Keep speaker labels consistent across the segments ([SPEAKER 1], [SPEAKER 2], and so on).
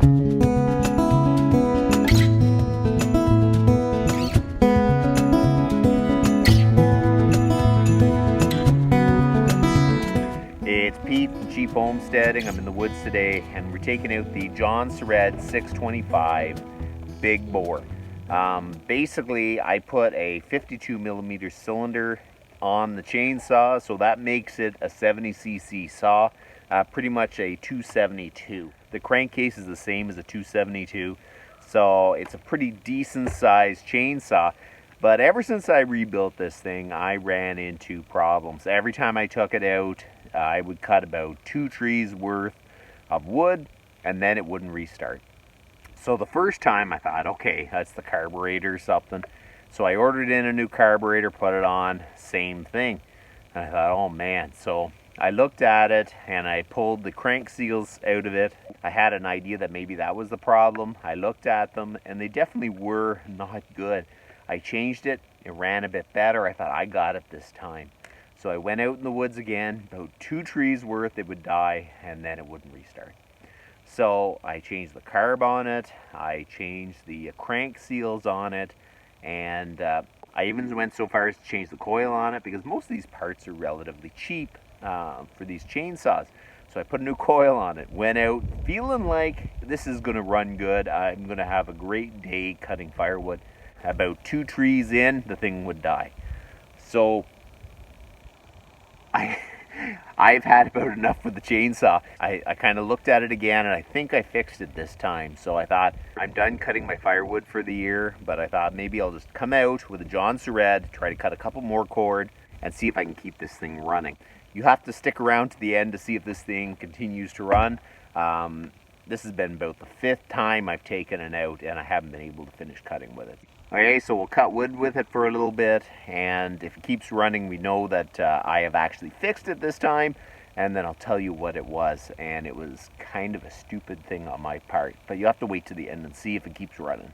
[SPEAKER 1] It's Pete from Cheap Homesteading. I'm in the woods today and we're taking out the Jonsered 625 big bore. Basically, I put a 52mm cylinder on the chainsaw, so that makes it a 70cc saw, pretty much a 272. The crankcase is the same as a 272, so it's a pretty decent sized chainsaw. But ever since I rebuilt this thing, I ran into problems. Every time I took it out, I would cut about 2 trees worth of wood and then it wouldn't restart. So the first time I thought, okay, that's the carburetor or something. So I ordered in a new carburetor, put it on, same thing. And I thought, oh man. So I looked at it and I pulled the crank seals out of it. I had an idea that maybe that was the problem. I looked at them and they definitely were not good. I changed it, it ran a bit better. I thought I got it this time. So I went out in the woods again, about 2 trees worth, it would die and then it wouldn't restart. So I changed the carb on it, I changed the crank seals on it, and I even went so far as to change the coil on it because most of these parts are relatively cheap for these chainsaws. So I put a new coil on it, went out feeling like this is going to run good. I'm going to have a great day cutting firewood. About 2 trees in, the thing would die. So I've had about enough with the chainsaw. I kind of looked at it again and I think I fixed it this time. So I thought, I'm done cutting my firewood for the year, but I thought maybe I'll just come out with a Jonsered, try to cut a couple more cord and see if I can keep this thing running. You have to stick around to the end to see if this thing continues to run. This has been about the 5th time I've taken it out and I haven't been able to finish cutting with it. Okay, so we'll cut wood with it for a little bit, and if it keeps running, we know that I have actually fixed it this time, and then I'll tell you what it was. And it was kind of a stupid thing on my part, but you have to wait to the end and see if it keeps running.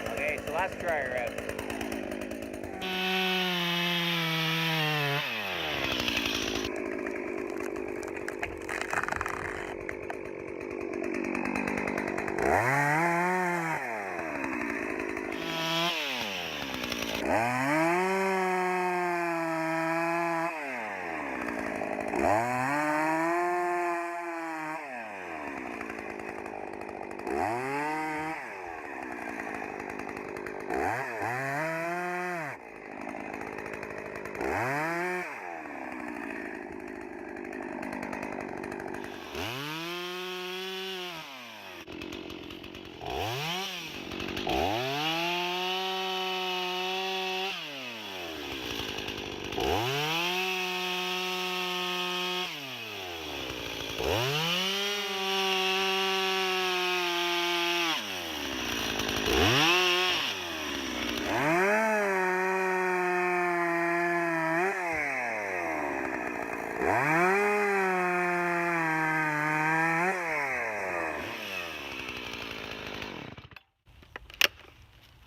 [SPEAKER 1] Okay, so let's try her out.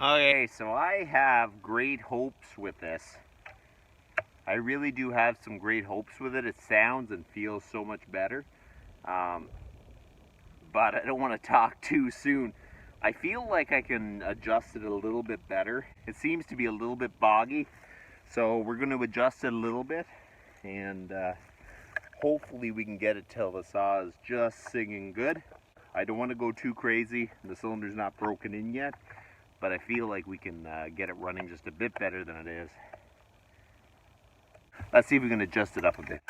[SPEAKER 1] Okay, so I have great hopes with this. I really do have some great hopes with it. It sounds and feels so much better. But I don't want to talk too soon. I feel like I can adjust it a little bit better. It seems to be a little bit boggy, so we're going to adjust it a little bit, and hopefully we can get it till the saw is just singing good. I don't want to go too crazy. The cylinder's not broken in yet, but I feel like we can get it running just a bit better than it is. Let's see if we can adjust it up a bit.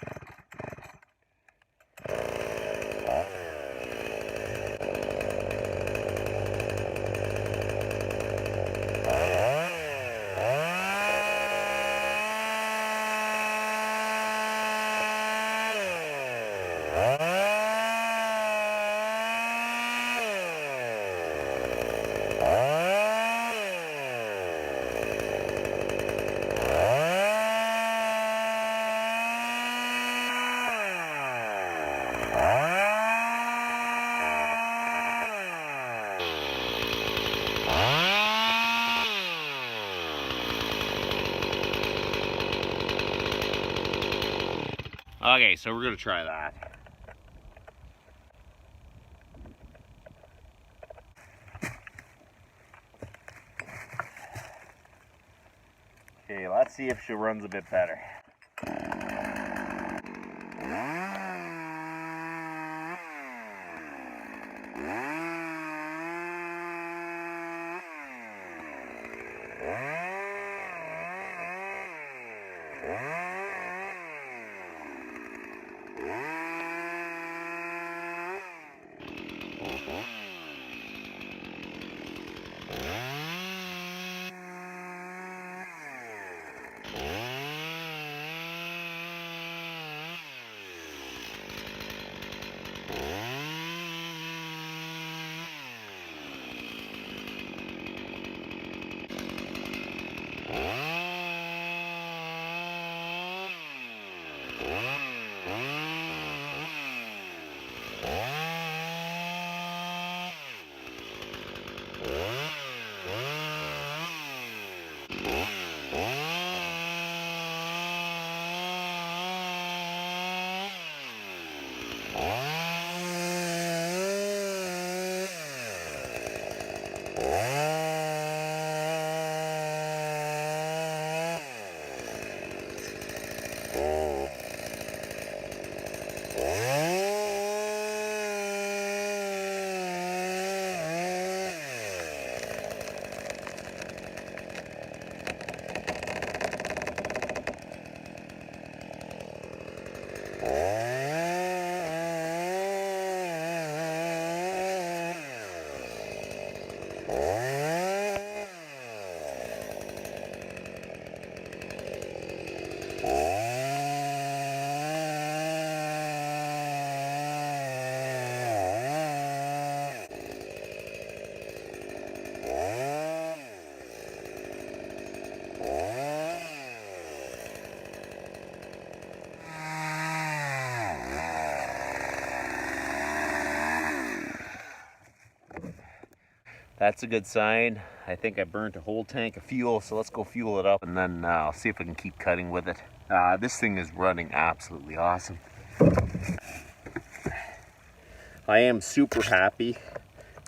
[SPEAKER 1] Okay, so we're gonna try that. Okay, let's see if she runs a bit better. That's a good sign. I think I burnt a whole tank of fuel, so let's go fuel it up and then I'll see if I can keep cutting with it. This thing is running absolutely awesome. I am super happy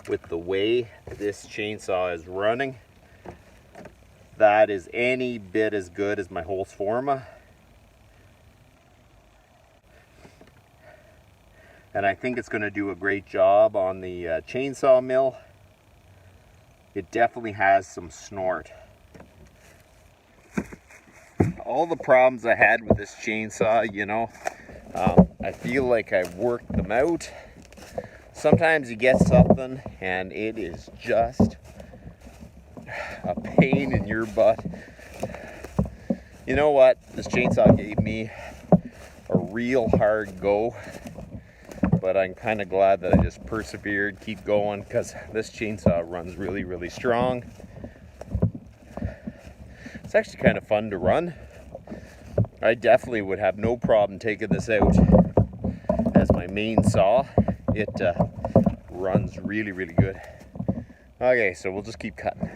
[SPEAKER 1] with the way this chainsaw is running. That is any bit as good as my Husqvarna. And I think it's going to do a great job on the chainsaw mill. It definitely has some snort. All the problems I had with this chainsaw, you know, I feel like I've worked them out. Sometimes you get something and it is just a pain in your butt. You know what? This chainsaw gave me a real hard go. But I'm kind of glad that I just persevered, keep going, because this chainsaw runs really, really strong. It's actually kind of fun to run. I definitely would have no problem taking this out as my main saw. It runs really, really good. Okay, so we'll just keep cutting.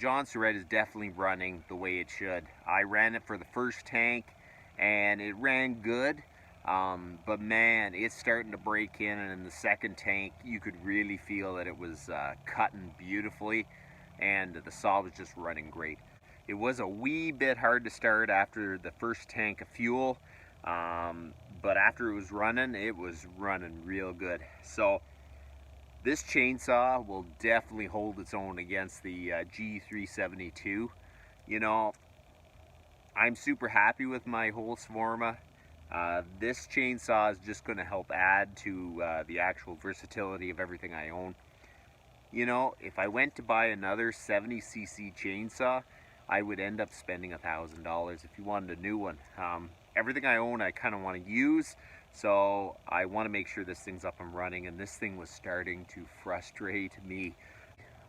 [SPEAKER 1] Jonsered is definitely running the way it should. I ran it for the first tank and it ran good, but man, it's starting to break in, and in the second tank you could really feel that it was cutting beautifully, and the saw was just running great. It was a wee bit hard to start after the first tank of fuel, but after it was running real good. So this chainsaw will definitely hold its own against the G372. You know, I'm super happy with my Husqvarna. This chainsaw is just going to help add to the actual versatility of everything I own. You know, if I went to buy another 70cc chainsaw, I would end up spending $1,000 if you wanted a new one. Everything I own I kind of want to use, so I want to make sure this thing's up and running, and this thing was starting to frustrate me.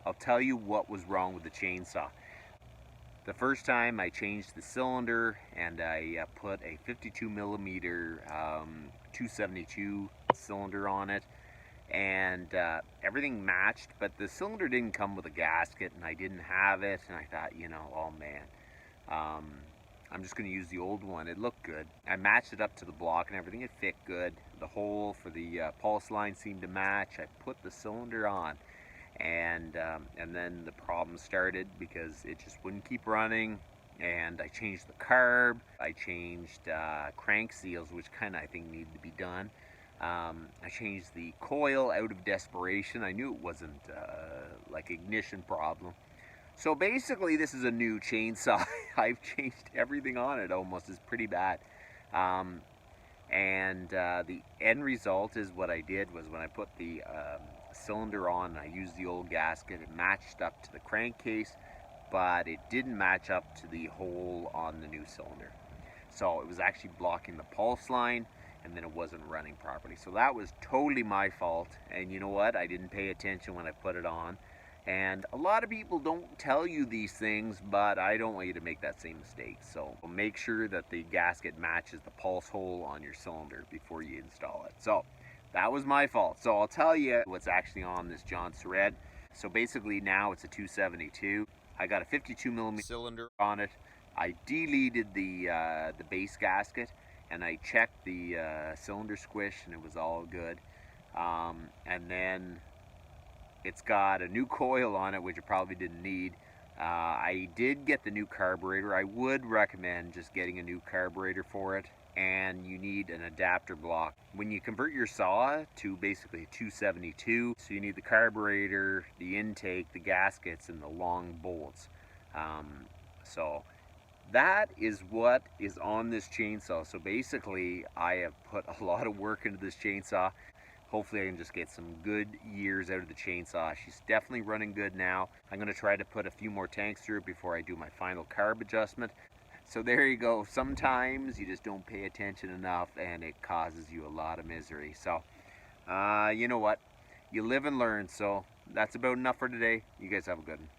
[SPEAKER 1] I'll tell you what was wrong with the chainsaw. The first time I changed the cylinder and I put a 52 millimeter 272 cylinder on it, and everything matched, but the cylinder didn't come with a gasket and I didn't have it, and I thought, you know, oh man, I'm just going to use the old one. It looked good. I matched it up to the block and everything. It fit good. The hole for the pulse line seemed to match. I put the cylinder on, and then the problem started because it just wouldn't keep running. And I changed the carb. I changed crank seals, which kind of I think needed to be done. I changed the coil out of desperation. I knew it wasn't like ignition problem. So basically this is a new chainsaw. I've changed everything on it almost. It's pretty bad. The end result is what I did was when I put the cylinder on, I used the old gasket. It matched up to the crankcase, but it didn't match up to the hole on the new cylinder. So it was actually blocking the pulse line, and then it wasn't running properly. So that was totally my fault. And you know what? I didn't pay attention when I put it on. And a lot of people don't tell you these things, but I don't want you to make that same mistake. So make sure that the gasket matches the pulse hole on your cylinder before you install it. So that was my fault. So I'll tell you what's actually on this Jonsered. So basically now it's a 272. I got a 52 millimeter cylinder on it. I deleted the base gasket, and I checked the cylinder squish, and it was all good. And then it's got a new coil on it, which it probably didn't need. I did get the new carburetor. I would recommend just getting a new carburetor for it, and you need an adapter block. When you convert your saw to basically a 272, so you need the carburetor, the intake, the gaskets, and the long bolts. So that is what is on this chainsaw. So basically I have put a lot of work into this chainsaw. Hopefully I can just get some good years out of the chainsaw. She's definitely running good now. I'm going to try to put a few more tanks through it before I do my final carb adjustment. So there you go. Sometimes you just don't pay attention enough and it causes you a lot of misery. So you know what? You live and learn. So that's about enough for today. You guys have a good one.